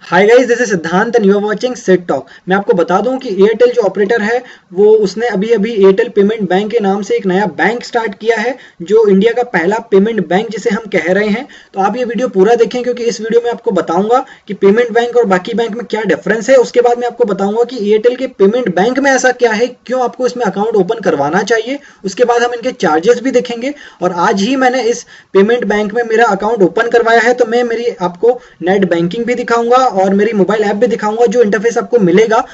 Hi guys, this is Siddhant and you are watching set talk. मैं आपको बता दूं कि एयरटेल जो ऑपरेटर है वो उसने अभी अभी एयरटेल पेमेंट बैंक के नाम से एक नया बैंक स्टार्ट किया है, जो इंडिया का पहला पेमेंट बैंक जिसे हम कह रहे हैं। तो आप ये वीडियो पूरा देखें, क्योंकि इस वीडियो में आपको बताऊंगा कि पेमेंट बैंक और बाकी बैंक में क्या डिफरेंस है। उसके बाद मैं आपको बताऊंगा कि एयरटेल के पेमेंट बैंक में ऐसा क्या है, क्यों आपको इसमें अकाउंट ओपन करवाना चाहिए। उसके बाद हम इनके चार्जेस भी देखेंगे। और आज ही मैंने इस पेमेंट बैंक में मेरा अकाउंट ओपन करवाया है, तो मैं मेरी आपको नेट बैंकिंग भी दिखाऊंगा और मेरी मोबाइल ऐप भी दिखाऊंगा, जो इंटरफेस आपको मिलेगा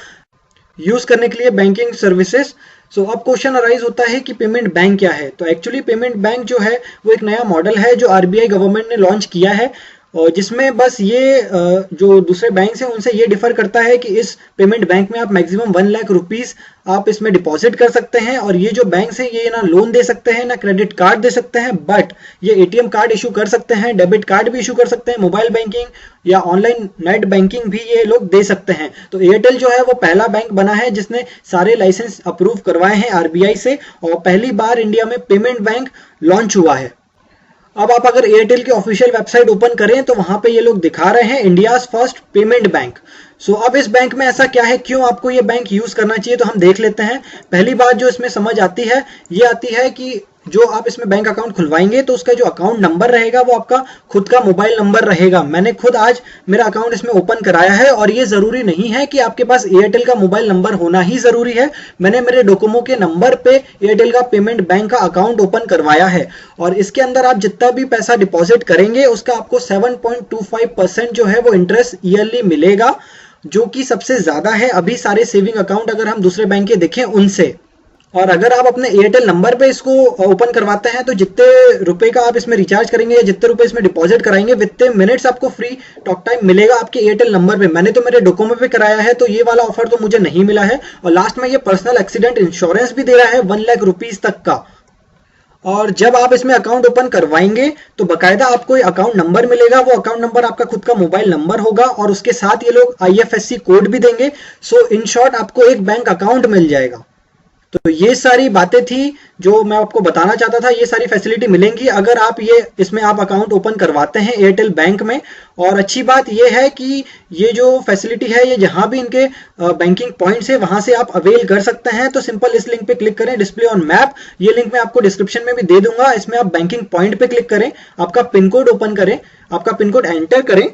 यूज करने के लिए बैंकिंग सर्विसेज। सो अब क्वेश्चन अराइज होता है कि पेमेंट बैंक क्या है। तो एक्चुअली पेमेंट बैंक जो है वो एक नया मॉडल है जो आरबीआई गवर्नमेंट ने लॉन्च किया है, और जिसमें बस ये जो दूसरे बैंक हैं उनसे ये डिफर करता है कि इस पेमेंट बैंक में आप मैक्सिमम 1 लाख रुपीस आप इसमें डिपॉजिट कर सकते हैं। और ये जो बैंक है ये ना लोन दे सकते हैं ना क्रेडिट कार्ड दे सकते हैं, बट ये एटीएम कार्ड इशू कर सकते हैं, डेबिट कार्ड भी इशू कर सकते हैं, मोबाइल बैंकिंग या ऑनलाइन नेट बैंकिंग भी ये लोग दे सकते हैं। तो एयरटेल जो है वो पहला बैंक बना है जिसने सारे लाइसेंस अप्रूव करवाए हैं आरबीआई से, और पहली बार इंडिया में पेमेंट बैंक लॉन्च हुआ है। अब आप अगर एयरटेल की ऑफिशियल वेबसाइट ओपन करें तो वहां पे ये लोग दिखा रहे हैं इंडियाज फर्स्ट पेमेंट बैंक। सो अब इस बैंक में ऐसा क्या है, क्यों आपको ये बैंक यूज करना चाहिए, तो हम देख लेते हैं। पहली बात जो इसमें समझ आती है ये आती है कि जो आप इसमें बैंक अकाउंट खुलवाएंगे तो उसका जो अकाउंट नंबर रहेगा वो आपका खुद का मोबाइल नंबर रहेगा। मैंने खुद आज मेरा अकाउंट इसमें ओपन कराया है, और ये जरूरी नहीं है कि आपके पास एयरटेल का मोबाइल नंबर होना ही जरूरी है। मैंने मेरे डोकोमो के नंबर पे एयरटेल का पेमेंट बैंक का अकाउंट ओपन करवाया है, और इसके अंदर आप जितना भी पैसा डिपॉजिट करेंगे उसका आपको 7.25% जो है वो इंटरेस्ट ईयरली मिलेगा, जो कि सबसे ज्यादा है अभी सारे सेविंग अकाउंट अगर हम दूसरे बैंक के देखें उनसे। और अगर आप अपने एयरटेल नंबर पे इसको ओपन करवाते हैं तो जितने रुपए का आप इसमें रिचार्ज करेंगे या जितने रुपए इसमें डिपॉजिट कराएंगे वित्ते मिनट्स आपको फ्री टॉक टाइम मिलेगा आपके एयरटेल नंबर पे। मैंने तो मेरे डोकोमो पे कराया है, तो ये वाला ऑफर तो मुझे नहीं मिला है। और लास्ट में ये पर्सनल एक्सीडेंट इंश्योरेंस भी दे रहा है 1 लाख रुपीज तक का। और जब आप इसमें अकाउंट ओपन करवाएंगे तो बकायदा आपको अकाउंट नंबर मिलेगा, वो अकाउंट नंबर आपका खुद का मोबाइल नंबर होगा, और उसके साथ ये लोग आईएफएससी कोड भी देंगे। सो इन शॉर्ट आपको एक बैंक अकाउंट मिल जाएगा। तो ये सारी बातें थी जो मैं आपको बताना चाहता था। ये सारी फैसिलिटी मिलेंगी अगर आप ये इसमें आप अकाउंट ओपन करवाते हैं एयरटेल बैंक में। और अच्छी बात ये है कि ये जो फैसिलिटी है ये जहां भी इनके बैंकिंग पॉइंट्स है वहां से आप अवेल कर सकते हैं। तो सिंपल इस लिंक पे क्लिक करें, डिस्प्ले ऑन मैप, ये लिंक मैं आपको डिस्क्रिप्शन में भी दे दूंगा। इसमें आप बैंकिंग पॉइंट पे क्लिक करें, आपका पिन कोड ओपन करें, आपका पिन कोड एंटर करें,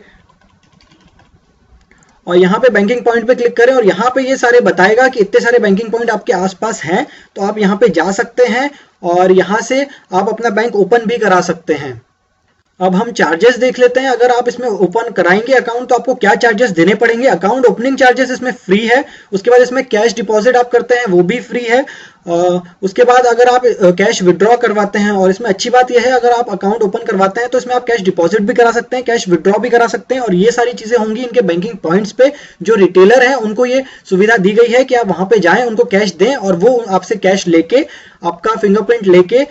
और यहाँ पे बैंकिंग पॉइंट पे क्लिक करें। और यहाँ पे ये सारे बताएगा कि इतने सारे बैंकिंग पॉइंट आपके आसपास हैं, तो आप यहाँ पे जा सकते हैं और यहाँ से आप अपना बैंक ओपन भी करा सकते हैं। अब हम चार्जेस देख लेते हैं। अगर आप इसमें ओपन कराएंगे अकाउंट तो आपको क्या चार्जेस देने पड़ेंगे। अकाउंट ओपनिंग चार्जेस इसमें फ्री है। उसके बाद इसमें कैश डिपॉजिट आप करते हैं वो भी फ्री है। उसके बाद अगर आप कैश विड्रॉ करवाते हैं, और इसमें अच्छी बात यह है अगर आप अकाउंट ओपन करवाते हैं तो इसमें आप कैश डिपॉजिट भी करा सकते हैं, कैश विड्रॉ भी करा सकते हैं, और ये सारी चीजें होंगी इनके बैंकिंग पॉइंट्स पे। जो रिटेलर है उनको ये सुविधा दी गई है कि आप वहां पे जाएं, उनको कैश दें, और वो आपसे कैश लेके आपका फिंगरप्रिंट लेके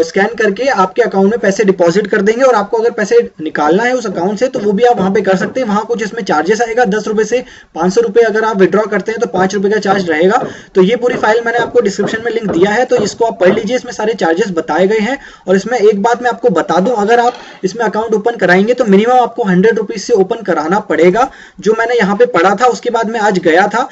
स्कैन करके आपके अकाउंट में पैसे डिपॉजिट कर देंगे। और आपको अगर पैसे निकालना है उस अकाउंट से तो वो भी आप वहां पे कर सकते हैं। वहां कुछ इसमें चार्जेस आएगा 10 रुपए से 500 रुपए। अगर आप विड्रॉ करते हैं तो 5 रुपए का चार्ज रहेगा। तो ये पूरी फाइल मैंने आपको डिस्क्रिप्शन में लिंक दिया है, तो इसको आप पढ़ लीजिए। इसमें सारे चार्जेस बताए गए हैं। और इसमें एक बात मैं आपको बता दूं, अगर आप इसमें अकाउंट ओपन कराएंगे तो मिनिमम आपको 100 रुपीज से ओपन कराना पड़ेगा, जो मैंने यहाँ पे पढ़ा था। उसके बाद मैं आज गया था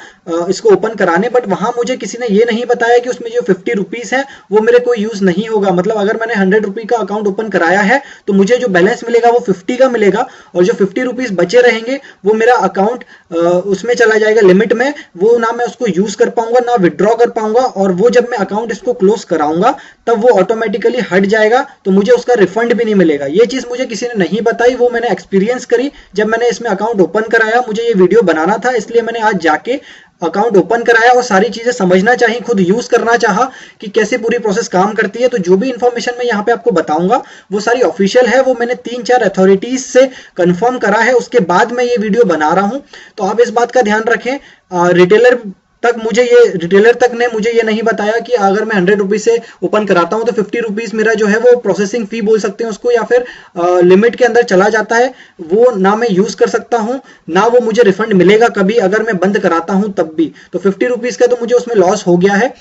इसको ओपन कराने, बट वहां मुझे किसी ने ये नहीं बताया कि उसमें जो 50 रुपीज है वो मेरे को यूज नहीं होगा। मतलब अगर मैंने 100 रुपी का अकाउंट ओपन कराया है तो मुझे जो बैलेंस मिलेगा वो 50 का मिलेगा, और जो 50 रुपीज बचे रहेंगे वो मेरा अकाउंट उसमें चला जाएगा लिमिट में। वो ना मैं उसको यूज कर पाऊंगा ना विड्रॉ कर पाऊंगा, और वो जब मैं अकाउंट इसको क्लोज कराऊंगा तब वो ऑटोमेटिकली हट जाएगा, तो मुझे उसका रिफंड भी नहीं मिलेगा। ये चीज मुझे किसी ने नहीं बताई, वो मैंने एक्सपीरियंस करी जब मैंने इसमें अकाउंट ओपन कराया। मुझे ये वीडियो बनाना था इसलिए मैंने आज जाके अकाउंट ओपन कराया और सारी चीजें समझना चाहिए, खुद यूज करना चाहा कि कैसे पूरी प्रोसेस काम करती है। तो जो भी इंफॉर्मेशन मैं यहाँ पे आपको बताऊंगा वो सारी ऑफिशियल है, वो मैंने 3-4 अथॉरिटीज से कंफर्म करा है, उसके बाद मैं ये वीडियो बना रहा हूं। तो आप इस बात का ध्यान रखें। रिटेलर तक ने मुझे ये नहीं बताया कि अगर मैं 100 रुपीज से ओपन कराता हूं तो 50 रुपीज मेरा जो है वो प्रोसेसिंग फी बोल सकते हैं उसको, या फिर लिमिट के अंदर चला जाता है, वो ना मैं यूज कर सकता हूं ना वो मुझे रिफंड मिलेगा कभी अगर मैं बंद कराता हूं तब भी। तो 50 रुपीज का तो मुझे उसमें लॉस हो गया है।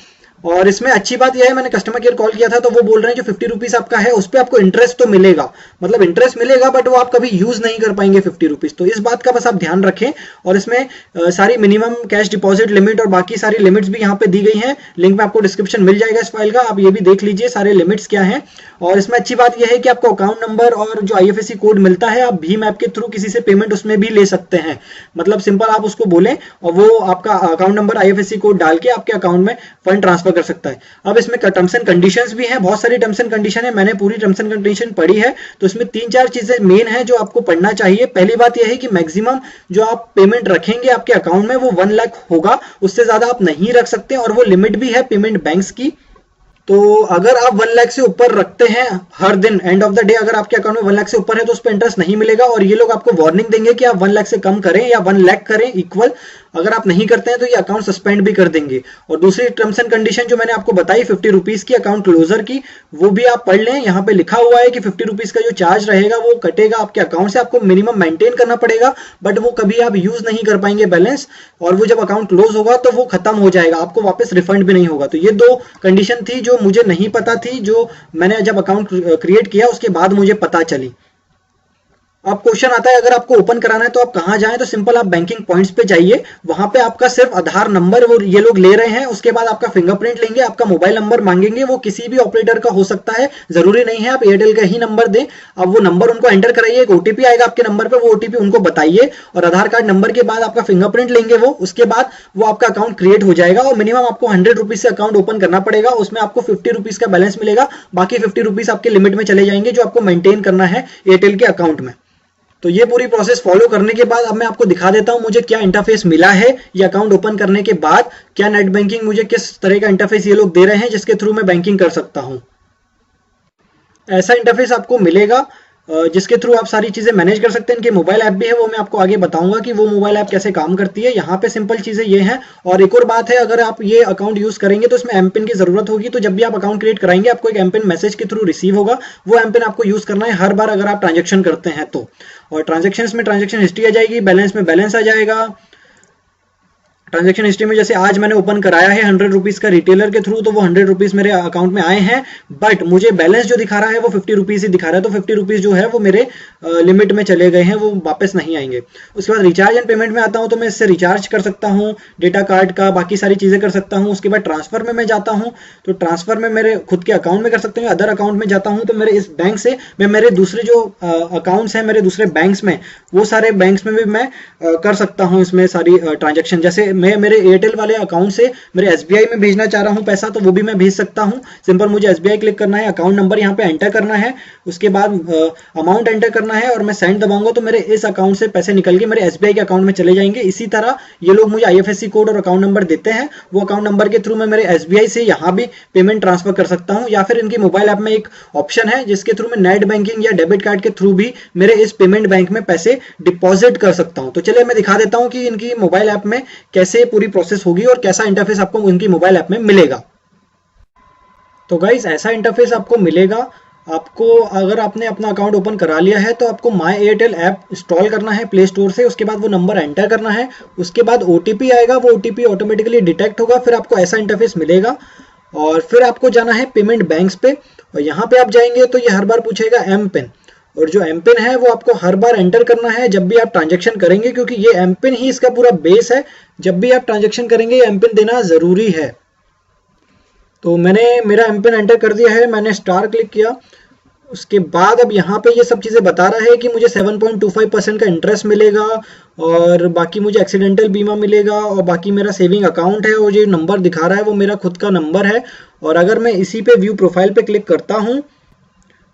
और इसमें अच्छी बात यह है, मैंने कस्टमर केयर कॉल किया था तो वो बोल रहे हैं जो 50 रुपीज आपका है उस पर आपको इंटरेस्ट तो मिलेगा, मतलब इंटरेस्ट मिलेगा बट वो आप कभी यूज नहीं कर पाएंगे 50 रुपीज। तो इस बात का बस आप ध्यान रखें। और इसमें सारी मिनिमम कैश डिपॉजिट लिमिट और बाकी सारी लिमिट्स भी यहाँ पे दी गई हैं, लिंक में आपको डिस्क्रिप्शन मिल जाएगा इस फाइल का, आप ये भी देख लीजिए सारे लिमिट्स क्या हैं। और इसमें अच्छी बात यह है कि आपको अकाउंट नंबर और जो IFSC कोड मिलता है आप भीम ऐप के थ्रू किसी से पेमेंट उसमें भी ले सकते हैं, मतलब सिंपल आप उसको बोलें और वो आपका अकाउंट नंबर IFSC कोड डाल के आपके अकाउंट में फंड ट्रांसफर कर सकता है। अब इसमें टर्म्स एंड कंडीशंस भी हैं, बहुत सारी टर्म्स एंड कंडीशन है, मैंने पूरी टर्म्स एंड कंडीशन पढ़ी है। तो इसमें 3-4 चीजें मेन है जो आपको पढ़ना चाहिए। पहली बात यह है कि मैक्सिमम जो आप पेमेंट रखेंगे आपके अकाउंट में वो 1 लाख होगा, उससे ज्यादा आप नहीं रख सकते, और वो लिमिट भी है पेमेंट बैंक्स की। तो अगर आप 1 लाख से ऊपर रखते हैं हर दिन, एंड ऑफ द डे अगर आपके अकाउंट में 1 लाख से ऊपर है तो उस पर इंटरेस्ट नहीं मिलेगा, और ये लोग आपको वार्निंग देंगे कि आप 1 लाख से कम करें या 1 लाख करें इक्वल। अगर आप नहीं करते हैं तो ये अकाउंट सस्पेंड भी कर देंगे। और दूसरी टर्म्स एंड कंडीशन जो मैंने आपको बताई 50 रुपीज की अकाउंट क्लोजर की, वो भी आप पढ़ लें। यहाँ पे लिखा हुआ है कि 50 रुपीज का जो चार्ज रहेगा वो कटेगा आपके अकाउंट से, आपको मिनिमम मेंटेन करना पड़ेगा, बट वो कभी आप यूज नहीं कर पाएंगे बैलेंस, और वो जब अकाउंट क्लोज होगा तो वो खत्म हो जाएगा, आपको वापस रिफंड भी नहीं होगा। तो ये 2 कंडीशन थी जो मुझे नहीं पता थी, जो मैंने जब अकाउंट क्रिएट किया उसके बाद मुझे पता चली। अब क्वेश्चन आता है अगर आपको ओपन कराना है तो आप कहां जाएं, तो सिंपल आप बैंकिंग पॉइंट्स पे जाइए, वहां पे आपका सिर्फ आधार नंबर वो ये लोग ले रहे हैं, उसके बाद आपका फिंगरप्रिंट लेंगे, आपका मोबाइल नंबर मांगेंगे, वो किसी भी ऑपरेटर का हो सकता है, जरूरी नहीं है आप एयरटेल का ही नंबर दें। अब वो नंबर उनको एंटर कराइए, एक ओटीपी आएगा आपके नंबर पे, वो ओटीपी उनको बताइए, और आधार कार्ड नंबर के बाद आपका फिंगरप्रिंट लेंगे वो, उसके बाद वो आपका अकाउंट क्रिएट हो जाएगा। और मिनिमम आपको 100 रुपीज से अकाउंट ओपन करना पड़ेगा, उसमें आपको 50 रुपीज का बैलेंस मिलेगा, बाकी 50 रुपीज आपके लिमिट में चले जाएंगे जो आपको मेंटेन करना है एयरटेल के अकाउंट में। तो ये पूरी प्रोसेस फॉलो करने के बाद अब मैं आपको दिखा देता हूं मुझे क्या इंटरफेस मिला है, ये अकाउंट ओपन करने के बाद क्या नेट बैंकिंग मुझे किस तरह का इंटरफेस ये लोग दे रहे हैं जिसके थ्रू मैं बैंकिंग कर सकता हूं। ऐसा इंटरफेस आपको मिलेगा जिसके थ्रू आप सारी चीजें मैनेज कर सकते हैं। इनके मोबाइल ऐप भी है, वो मैं आपको आगे बताऊंगा कि वो मोबाइल ऐप कैसे काम करती है। यहाँ पे सिंपल चीजें ये हैं। और एक और बात है, अगर आप ये अकाउंट यूज करेंगे तो इसमें एमपिन की जरूरत होगी, तो जब भी आप अकाउंट क्रिएट कराएंगे आपको एक एमपिन मैसेज के थ्रू रिसीव होगा, वो एमपिन आपको यूज करना है हर बार अगर आप ट्रांजेक्शन करते हैं तो। और ट्रांजेक्शन में ट्रांजेक्शन हिस्ट्री आ जाएगी, बैलेंस में बैलेंस आ जाएगा। ट्रांजैक्शन हिस्ट्री में जैसे आज मैंने ओपन कराया है 100 रुपीज का रिटेलर के थ्रू, तो वो 100 रुपीज मेरे अकाउंट में आए हैं, बट मुझे बैलेंस जो दिखा रहा है वो 50 रुपीज ही दिखा रहा है, तो 50 रुपीज जो है वो मेरे लिमिट में चले गए हैं, वो वापस नहीं आएंगे। उसके बाद रिचार्ज एंड पेमेंट में आता हूं तो मैं इससे रिचार्ज कर सकता हूं डेटा कार्ड का, बाकी सारी चीजें कर सकता हूं। उसके बाद ट्रांसफर में मैं जाता हूं तो ट्रांसफर में मेरे खुद के अकाउंट में कर सकते हैं, अदर अकाउंट में जाता हूं तो मेरे इस बैंक से मैं मेरे दूसरे जो अकाउंट्स हैं मेरे दूसरे बैंक्स में, वो सारे बैंक्स में भी मैं कर सकता हूं इसमें सारी ट्रांजेक्शन। जैसे मैं मेरे एयरटेल वाले अकाउंट से मेरे एसबीआई में भेजना चाह रहा हूं पैसा, तो वो भी मैं भेज सकता हूं। सिंपल मुझे एसबीआई क्लिक करना है, अकाउंट नंबर यहां पे एंटर करना है, उसके बाद अमाउंट एंटर करना है और मैं सेंड दबाऊंगा तो मेरे इस अकाउंट से पैसे निकल के मेरे एसबीआई के अकाउंट में चले जाएंगे। इसी तरह ये लोग मुझे आईएफएससी कोड और अकाउंट नंबर देते हैं, वो अकाउंट नंबर के थ्रू मैं मेरे एसबीआई से यहां भी पेमेंट ट्रांसफर कर सकता हूं, या फिर इनकी मोबाइल ऐप में एक ऑप्शन है जिसके थ्रू मैं नेट बैंकिंग या डेबिट कार्ड के थ्रू भी मेरे इस पेमेंट बैंक में पैसे डिपॉजिट कर सकता हूं। तो चलिए मैं दिखा देता हूं कि इनकी मोबाइल ऐप में कैसे पूरी प्रोसेस होगी और कैसा इंटरफेस आपको इनकी मोबाइल ऐप में मिलेगा। तो गाइस ऐसा इंटरफेस आपको मिलेगा। आपको अगर आपने अपना अकाउंट ओपन करा लिया है तो आपको माय एयरटेल ऐप इंस्टॉल करना है प्ले स्टोर से, उसके बाद वो नंबर एंटर करना है, उसके बाद ओटीपी आएगा, वो ओटीपी ऑटोमेटिकली डिटेक्ट होगा, फिर आपको ऐसा इंटरफेस मिलेगा। और फिर आपको जाना है पेमेंट बैंक्स पे, और यहाँ पे आप जाएंगे तो ये हर बार पूछेगा एम पिन, और जो एम पिन है वो आपको हर बार एंटर करना है जब भी आप ट्रांजेक्शन करेंगे, क्योंकि ये एम पिन ही इसका पूरा बेस है। जब भी आप ट्रांजेक्शन करेंगे ये एम पिन देना जरूरी है। तो मैंने मेरा एम पिन एंटर कर दिया है, मैंने स्टार क्लिक किया, उसके बाद अब यहाँ पे ये सब चीज़ें बता रहा है कि मुझे 7.25% का इंटरेस्ट मिलेगा, और बाकी मुझे एक्सीडेंटल बीमा मिलेगा, और बाकी मेरा सेविंग अकाउंट है, और जो नंबर दिखा रहा है वो मेरा खुद का नंबर है। और अगर मैं इसी पे व्यू प्रोफाइल पे क्लिक करता हूँ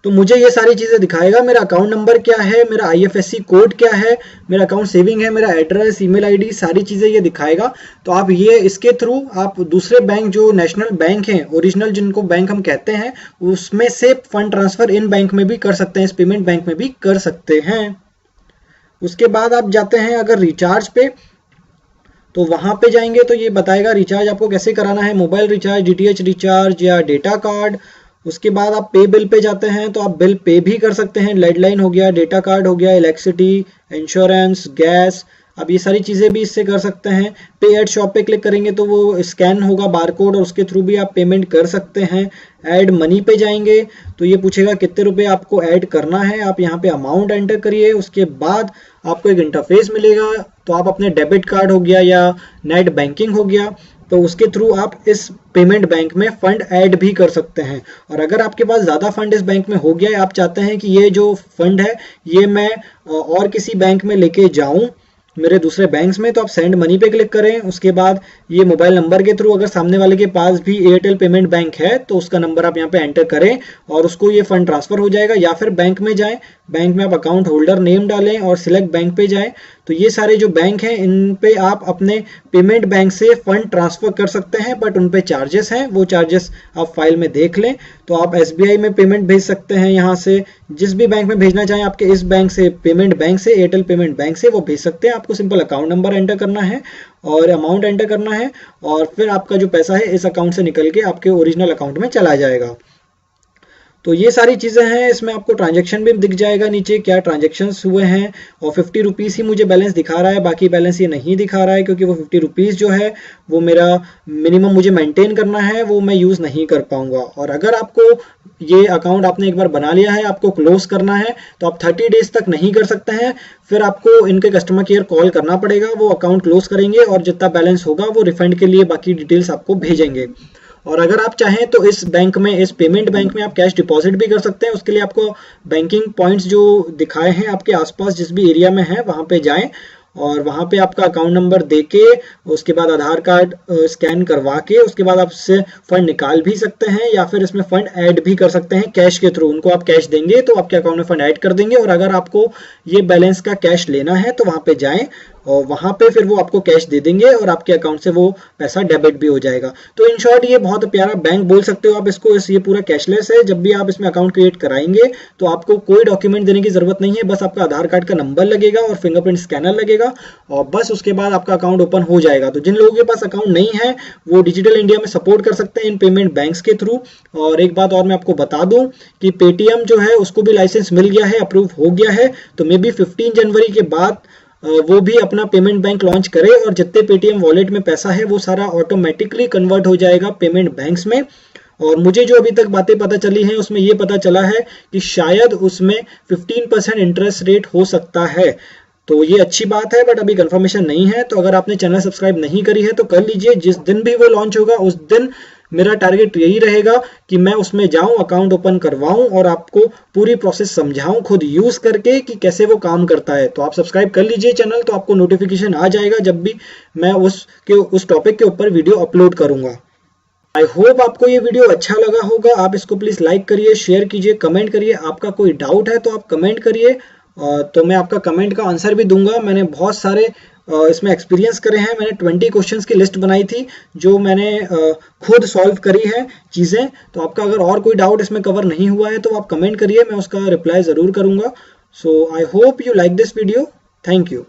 तो मुझे ये सारी चीज़ें दिखाएगा, मेरा अकाउंट नंबर क्या है, मेरा आईएफएससी कोड क्या है, मेरा अकाउंट सेविंग है, मेरा एड्रेस, ईमेल आईडी, सारी चीज़ें ये दिखाएगा। तो आप ये इसके थ्रू आप दूसरे बैंक जो नेशनल बैंक हैं, ओरिजिनल जिनको बैंक हम कहते हैं, उसमें से फंड ट्रांसफर इन बैंक में भी कर सकते हैं, इस पेमेंट बैंक में भी कर सकते हैं। उसके बाद आप जाते हैं अगर रिचार्ज पे, तो वहाँ पे जाएंगे तो ये बताएगा रिचार्ज आपको कैसे कराना है, मोबाइल रिचार्ज, डीटीएच रिचार्ज या डेटा कार्ड। उसके बाद आप पे बिल पे जाते हैं तो आप बिल पे भी कर सकते हैं, लैंडलाइन हो गया, डेटा कार्ड हो गया, इलेक्ट्रिसिटी, इंश्योरेंस, गैस, आप ये सारी चीज़ें भी इससे कर सकते हैं। पे एट शॉप पे क्लिक करेंगे तो वो स्कैन होगा बारकोड और उसके थ्रू भी आप पेमेंट कर सकते हैं। ऐड मनी पे जाएंगे तो ये पूछेगा कितने रुपए आपको ऐड करना है, आप यहाँ पे अमाउंट एंटर करिए। उसके बाद आपको एक इंटरफेस मिलेगा, तो आप अपने डेबिट कार्ड हो गया या नेट बैंकिंग हो गया, तो उसके थ्रू आप इस पेमेंट बैंक में फंड ऐड भी कर सकते हैं। और अगर आपके पास ज़्यादा फंड इस बैंक में हो गया है, आप चाहते हैं कि ये जो फंड है ये मैं और किसी बैंक में लेके जाऊं मेरे दूसरे बैंक्स में, तो आप सेंड मनी पे क्लिक करें। उसके बाद ये मोबाइल नंबर के थ्रू, अगर सामने वाले के पास भी एयरटेल पेमेंट बैंक है तो उसका नंबर आप यहाँ पे एंटर करें और उसको ये फंड ट्रांसफर हो जाएगा। या फिर बैंक में जाएं, बैंक में आप अकाउंट होल्डर नेम डालें और सिलेक्ट बैंक पे जाएं, तो ये सारे जो बैंक हैं इन पे आप अपने पेमेंट बैंक से फंड ट्रांसफर कर सकते हैं, बट उन पे चार्जेस हैं, वो चार्जेस आप फाइल में देख लें। तो आप SBI में पेमेंट भेज सकते हैं, यहाँ से जिस भी बैंक में भेजना चाहें आपके इस बैंक से, पेमेंट बैंक से, एयरटेल पेमेंट बैंक से वो भेज सकते हैं। आपको सिंपल अकाउंट नंबर एंटर करना है और अमाउंट एंटर करना है और फिर आपका जो पैसा है इस अकाउंट से निकल के आपके ओरिजिनल अकाउंट में चला जाएगा। तो ये सारी चीज़ें हैं, इसमें आपको ट्रांजैक्शन भी दिख जाएगा नीचे क्या ट्रांजैक्शंस हुए हैं, और 50 रुपीज़ ही मुझे बैलेंस दिखा रहा है, बाकी बैलेंस ये नहीं दिखा रहा है क्योंकि वो 50 रुपीज़ जो है वो मेरा मिनिमम मुझे मेंटेन करना है, वो मैं यूज़ नहीं कर पाऊंगा। और अगर आपको ये अकाउंट आपने एक बार बना लिया है, आपको क्लोज करना है, तो आप 30 डेज तक नहीं कर सकते हैं, फिर आपको इनके कस्टमर केयर कॉल करना पड़ेगा, वो अकाउंट क्लोज करेंगे और जितना बैलेंस होगा वो रिफंड के लिए बाकी डिटेल्स आपको भेजेंगे। और अगर आप चाहें तो इस बैंक में, इस पेमेंट बैंक में आप कैश डिपॉजिट भी कर सकते हैं। उसके लिए आपको बैंकिंग पॉइंट्स जो दिखाए हैं आपके आसपास जिस भी एरिया में है वहाँ पे जाएं और वहाँ पे आपका अकाउंट नंबर देके उसके बाद आधार कार्ड स्कैन करवा के उसके बाद आप इससे फंड निकाल भी सकते हैं या फिर इसमें फंड ऐड भी कर सकते हैं कैश के थ्रू। उनको आप कैश देंगे तो आपके अकाउंट में फंड ऐड कर देंगे, और अगर आपको ये बैलेंस का कैश लेना है तो वहाँ पे जाएं और वहाँ पे फिर वो आपको कैश दे देंगे और आपके अकाउंट से वो पैसा डेबिट भी हो जाएगा। तो इन शॉर्ट ये बहुत प्यारा बैंक बोल सकते हो आप इसको, ये पूरा कैशलेस है। जब भी आप इसमें अकाउंट क्रिएट कराएंगे तो आपको कोई डॉक्यूमेंट देने की जरूरत नहीं है, बस आपका आधार कार्ड का नंबर लगेगा और फिंगरप्रिंट स्कैनर लगेगा और बस उसके बाद आपका अकाउंट ओपन हो जाएगा। तो जिन लोगों के पास अकाउंट नहीं है वो डिजिटल इंडिया में सपोर्ट कर सकते हैं इन पेमेंट बैंक्स के थ्रू। और एक बात और मैं आपको बता दूं कि पेटीएम जो है उसको भी लाइसेंस मिल गया है, अप्रूव हो गया है, तो मे बी 15 जनवरी के बाद वो भी अपना पेमेंट बैंक लॉन्च करे और जितने पेटीएम वॉलेट में पैसा है वो सारा ऑटोमेटिकली कन्वर्ट हो जाएगा पेमेंट बैंक्स में। और मुझे जो अभी तक बातें पता चली हैं उसमें ये पता चला है कि शायद उसमें 15% इंटरेस्ट रेट हो सकता है। तो ये अच्छी बात है, बट अभी कंफर्मेशन नहीं है। तो अगर आपने चैनल सब्सक्राइब नहीं करी है तो कर लीजिए। जिस दिन भी वो लॉन्च होगा उस दिन मेरा टारगेट यही रहेगा कि मैं उसमें जाऊं, अकाउंट ओपन करवाऊं और आपको पूरी प्रोसेस समझाऊं खुद यूज करके कि कैसे वो काम करता है। तो आप सब्सक्राइब कर लीजिए चैनल, तो आपको नोटिफिकेशन आ जाएगा जब भी मैं उस टॉपिक के ऊपर वीडियो अपलोड करूंगा। आई होप आपको ये वीडियो अच्छा लगा होगा। आप इसको प्लीज लाइक करिए, शेयर कीजिए, कमेंट करिए। आपका कोई डाउट है तो आप कमेंट करिए, तो मैं आपका कमेंट का आंसर भी दूंगा। मैंने बहुत सारे इसमें एक्सपीरियंस करे हैं। मैंने 20 क्वेश्चंस की लिस्ट बनाई थी जो मैंने खुद सॉल्व करी है चीज़ें। तो आपका अगर और कोई डाउट इसमें कवर नहीं हुआ है तो आप कमेंट करिए, मैं उसका रिप्लाई ज़रूर करूँगा। So I hope you like this video. Thank you.